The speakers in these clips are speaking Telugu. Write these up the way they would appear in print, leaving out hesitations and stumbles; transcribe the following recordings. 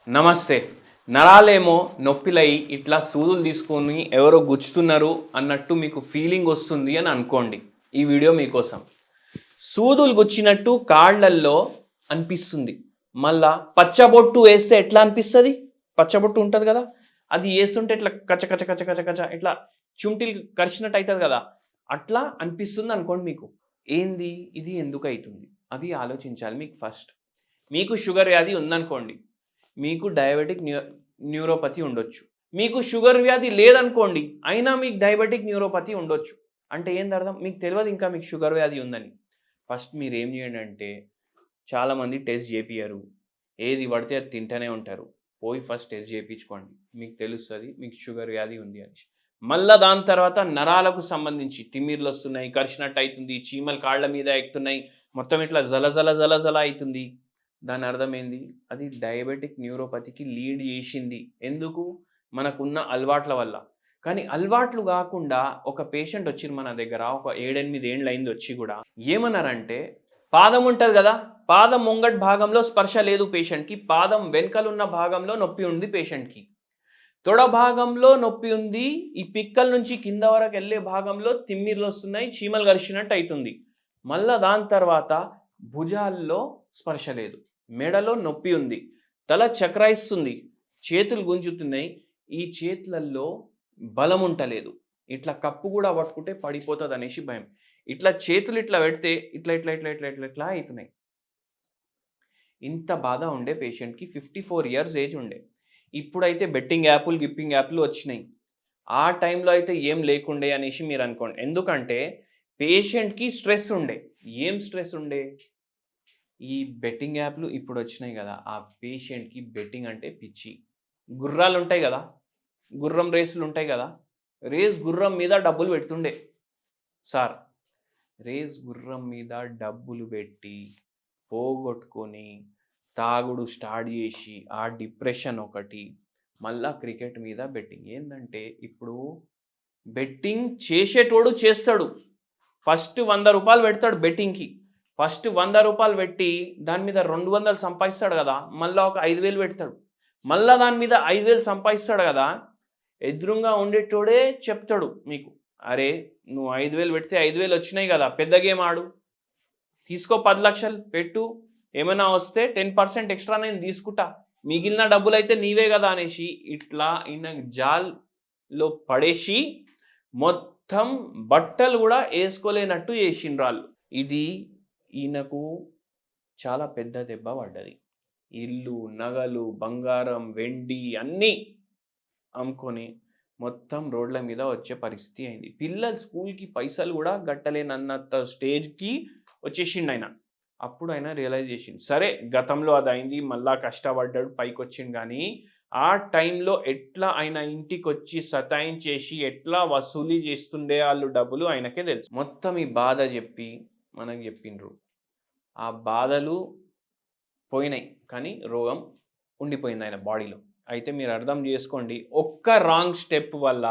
నమస్తే. నరాలేమో నొప్పిలై ఇట్లా సూదులు తీసుకొని ఎవరో గుచ్చుతున్నారు అన్నట్టు మీకు ఫీలింగ్ వస్తుంది అని అనుకోండి. ఈ వీడియో మీకోసం. సూదులు గుచ్చినట్టు కాళ్ళల్లో అనిపిస్తుంది. మళ్ళా పచ్చబొట్టు వేస్తే ఎట్లా అనిపిస్తది? పచ్చబొట్టు ఉంటది గదా! అది ఏస్తుంటే ఇట్లా కచ కచ కచ కచ కచ ఇట్లా చుంటిలు కరిచినట్టు అయితది గదా! అట్లా అనిపిస్తుంది అనుకోండి మీకు. ఏంది? ఇది ఎందుకైతుంది? అది ఆలోచించాలి మీకు ఫస్ట్. మీకు షుగర్ వ్యాధి ఉందనుకోండి. మీకు డయాబెటిక్ న్యూరోపతి ఉండొచ్చు. మీకు షుగర్ వ్యాధి లేదనుకోండి. అయినా మీకు డయాబెటిక్ న్యూరోపతి ఉండొచ్చు. అంటే ఏందర్థం? మీకు తెలవదు ఇంకా మీకు షుగర్ వ్యాధి ఉందని. ఫస్ట్ మీరేం చేయండి అంటే చాలామంది టెస్ట్ చేపియరు. ఏది పడితే అది తింటూనే ఉంటారు. పోయి ఫస్ట్ టెస్ట్ చేపించుకోండి. మీకు తెలుస్తది మీకు షుగర్ వ్యాధి ఉంది అని. మళ్ళా దాని తర్వాత నరాలకు సంబంధించి తిమ్మిర్లొస్తున్నాయి, కరిచినట్టు అయితుంది, చీమలు కాళ్ళ మీద ఎక్కుతున్నాయి, మొత్తం ఇట్లా జల జల జల అయితుంది. దాని అర్థమైంది అది డయాబెటిక్ న్యూరోపతికి లీడ్ చేసింది. ఎందుకు? మనకున్న అలవాట్ల వల్ల. కానీ అలవాట్లు కాకుండా ఒక పేషెంట్ వచ్చిర్రు మన దగ్గర ఒక 7, 8 ఏండ్లు అయింది వచ్చి కూడా. ఏమన్నారంటే పాదం ఉంటది కదా! పాదం ముంగటి భాగంలో స్పర్శ లేదు పేషెంట్‌కి. పాదం వెనకాలున్న భాగంలో నొప్పి ఉంది పేషెంట్‌కి. తొడ భాగంలో నొప్పి ఉంది. ఈ పిక్కల నుంచి కింద వరకు వెళ్ళే భాగంలో తిమ్మిర్లొస్తున్నాయి. చీమలు కరిచినట్టు అయితుంది. మళ్ళా దాని తర్వాత భుజాల్లో స్పర్శ లేదు. మెడలో నొప్పి ఉంది. తల చక్రాయిస్తుంది. చేతులు గుంజుతున్నాయి. ఈ చేతులల్లో బలం ఉంటలేదు. ఇట్లా కప్పు కూడా పట్టుకుంటే పడిపోతదనేసి భయం. ఇట్లా చేతులు ఇట్లా పెడితే ఇట్లా అయితున్నాయి. ఇంత బాధ ఉండే పేషెంట్‌కి 54 ఇయర్స్ ఏజ్ ఉండే. ఇప్పుడైతే బెట్టింగ్ యాపులు, గిప్పింగ్ యాపులు వచ్చినాయి. ఆ టైంలో అయితే ఏం లేకుండే అనేసి మీరనుకోండి. ఎందుకంటే పేషెంట్‌కి స్ట్రెస్ ఉండే. ఏం స్ట్రెస్ ఉండే? ఈ బెట్టింగ్ యాప్‌లు ఇప్పుడొచ్చినాయి గదా! ఆ పేషెంట్‌కి బెట్టింగ్ అంటే పిచ్చి. గుర్రాలుంటాయి గదా! గుర్రం రేసులుంటాయి గదా! రేస్ గుర్రం మీద డబ్బులు పెడుతుండే సార్. రేస్ గుర్రం మీద డబ్బులు బెట్టి, పోగొట్టుకొని, తాగుడు స్టార్ట్ జేసి, ఆ డిప్రెషన్ ఒకటి, మళ్ళా క్రికెట్ మీద బెట్టింగ్. ఏందంటే ఇప్పుడు బెట్టింగ్ చేసేటోడు చేస్తాడు. ఫస్ట్ రూ. 100 పెడతాడు బెట్టింగ్‌కి. ఫస్ట్ రూ. 100 పెట్టి దాని మీద 200 సంపాదిస్తాడు గదా! మళ్ళా ఒక 5,000 పెడతాడు. మళ్ళా దాని మీద 5,000 సంపాదిస్తాడు గదా! ఎదురుంగా ఉండేటోడే చెప్తాడు మీకు. "అరే! నువ్వు 5,000 పెడితే 5,000 వచ్చినాయి గదా! పెద్ద గేమ్ ఆడు. తీసుకో 10,00,000 పెట్టు. ఏమైనా వస్తే 10% ఎక్స్‌ట్రా నేను తీసుకుంటా. మిగిలిన డబ్బులైతే నీవే గదా!" అనేసి ఇట్లా ఈయన జాల్‌లో పడేసి మొత్తం బట్టలు గూడా ఏసుకోలేనట్టు చేసిండ్రాళ్ళు. ఇది ఈయనకు చాలా పెద్ద దెబ్బ పడ్డది. ఇల్లు, నగలు, బంగారం, వెండి అన్నీ అమ్ముకొని మొత్తం రోడ్ల మీద వచ్చే పరిస్థితి అయింది. పిల్లలు స్కూల్‌కి పైసలు గూడా గట్టలేనన్నంత స్టేజ్‌కి వచ్చేసిండాయన. అప్పుడు ఆయన రియలైజ్ చేసిండు. సరే గతంలో అదయింది. మళ్ళా కష్టపడ్డాడు పైకొచ్చిండు గానీ, ఆ టైంలో ఎట్లా ఆయన ఇంటికొచ్చి సతాయించేసి, ఎట్లా వసూలు చేస్తుండే ఆళ్ళు డబ్బులు ఆయనకే తెలుసు. మొత్తం ఈ బాధ జెప్పి మనకు జెప్పిండ్రు. ఆ బాధలు పోయినాయి. కానీ రోగం ఉండిపోయింది ఆయన బాడీలో. అయితే మీరు అర్థం జేసుకోండి. ఒక్క రాంగ్ స్టెప్ వల్ల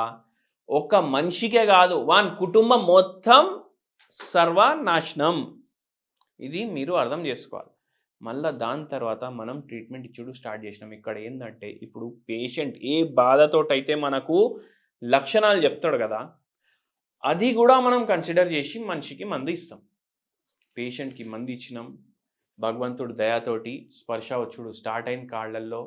ఒక మనిషికే గాదు, వాని కుటుంబం మొత్తం సర్వనాశనం. ఇది మీరు అర్థం జేసుకోవాలి. మళ్ళా దాని తర్వాత మనం ట్రీట్మెంట్ ఇచ్చుడు స్టార్ట్ జేసినాం. ఇక్కడ ఏందంటే ఇప్పుడు పేషెంట్ ఏ బాధతోటైతే మనకు లక్షణాలు జెప్తాడు గదా! అది గూడా మనం కన్సిడర్ జేసి మనిషికి మందు ఇస్తాం. పేషెంట్‌కి మందిచ్చినాం. భగవంతుడి దయతోటి స్పర్శ వచ్చుడు స్టార్ట్ అయింది కాళ్ళల్లో.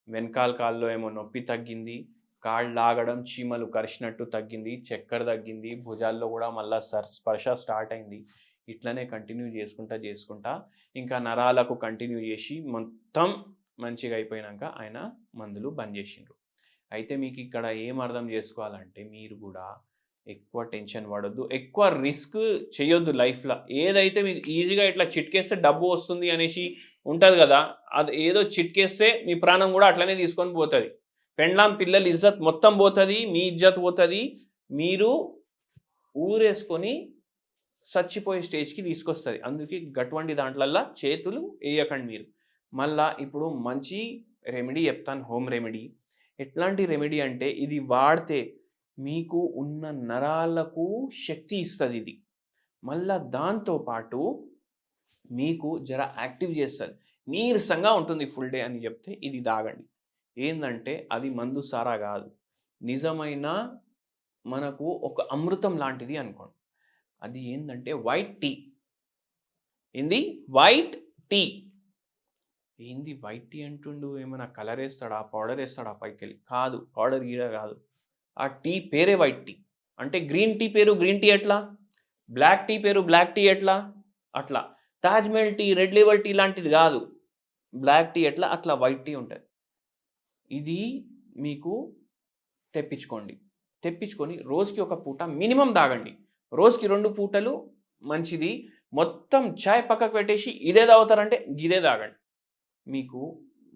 వెనకాల కాల్లో ఏమో నొప్పి తగ్గింది. కాళ్ళు లాగడం, చీమలు కరిచినట్టు తగ్గింది. చక్కెర తగ్గింది. భుజాల్లో గూడా మళ్ళా స్పర్శ స్టార్ట్ అయింది. ఇట్లనే కంటిన్యూ చేసుకుంటా ఇంకా నరాలకు కంటిన్యూ చేసి మొత్తం మంచిగా అయిపోయినాక ఆయన మందులు బంద్ చేసిండ్రు. అయితే మీకు ఇక్కడ ఏం అర్థం చేసుకోవాలంటే మీరు గూడా ఎక్కువ టెన్షన్ పడొద్దు. ఎక్కువ రిస్క్ చేయొద్దు లైఫ్‌ల. ఏదైతే మీకు ఈజీగా ఇట్లా చిటికేస్తే డబ్బు వస్తుంది అనేసి ఉంటది గదా! అది ఏదో చిటికేస్తే మీ ప్రాణం గూడా అట్లనే తీసుకొని పోతది. పెండ్లాం, పిల్లల ఇజ్జత్ మొత్తం పోతది. మీ ఇజ్జత్ పోతది. మీరు ఊరేసుకొని సచ్చిపోయే స్టేజ్‌కి తీసుకొస్తది. అందుకే గటువంటి దాంట్లల్లా చేతులు ఎయకండి మీరు. మళ్ళా ఇప్పుడు మంచి రెమెడీ చెప్తాను హోమ్ రెమెడీ. ఎట్లాంటి రెమెడీ అంటే ఇది వాడితే మీకు ఉన్న నరాలకు శక్తి ఇస్తదిది. మళ్ళా దాంతో పాటు మీకు జర యాక్టివ్ చేస్తది. నీరసంగా ఉంటుంది ఫుల్ డే అని చెప్తే ఇది తాగండి. ఏందంటే అది మందు సారా కాదు. నిజమైన మనకు ఒక అమృతం లాంటిది అనుకోండి. అది ఏందంటే వైట్ టీ. ఏంది? White tea. ఏంది వైట్ టీ అంటుండు? ఏమైనా కలర్ ఏస్తాడా? పౌడర్ ఏస్తాడా పైకెళ్ళి? కాదు. పౌడర్ గీడ కాదు. ఆ టీ పేరే వైట్ టీ. అంటే గ్రీన్ టీ పేరు గ్రీన్ టీ ఎట్లా? బ్లాక్ టీ పేరు బ్లాక్ టీ ఎట్లా? అట్లా. Taj Mahal tea, red label tea లాంటిది కాదు. బ్లాక్ టీ ఎట్లా? అట్లా వైట్ టీ ఉంటది. ఇది మీకు తెప్పించుకోండి. తెప్పించుకొని రోజుకి ఒక పూట మినిమమ్ తాగండి. రోజుకి 2 పూటలు మంచిది. మొత్తం చాయ్ పక్కకు పెట్టేసి ఇదే తాగుతారంటే గిదే తాగండి. మీకు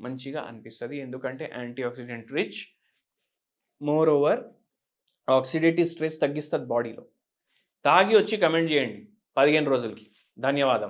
మంచిగా అనిపిస్తది. ఎందుకంటే antioxidant rich. Moreover oxidative stress తగ్గిస్తది బాడీలో. తాగి వచ్చి కమెంట్ చేయండి 15 రోజులకి. ధన్యవాదం.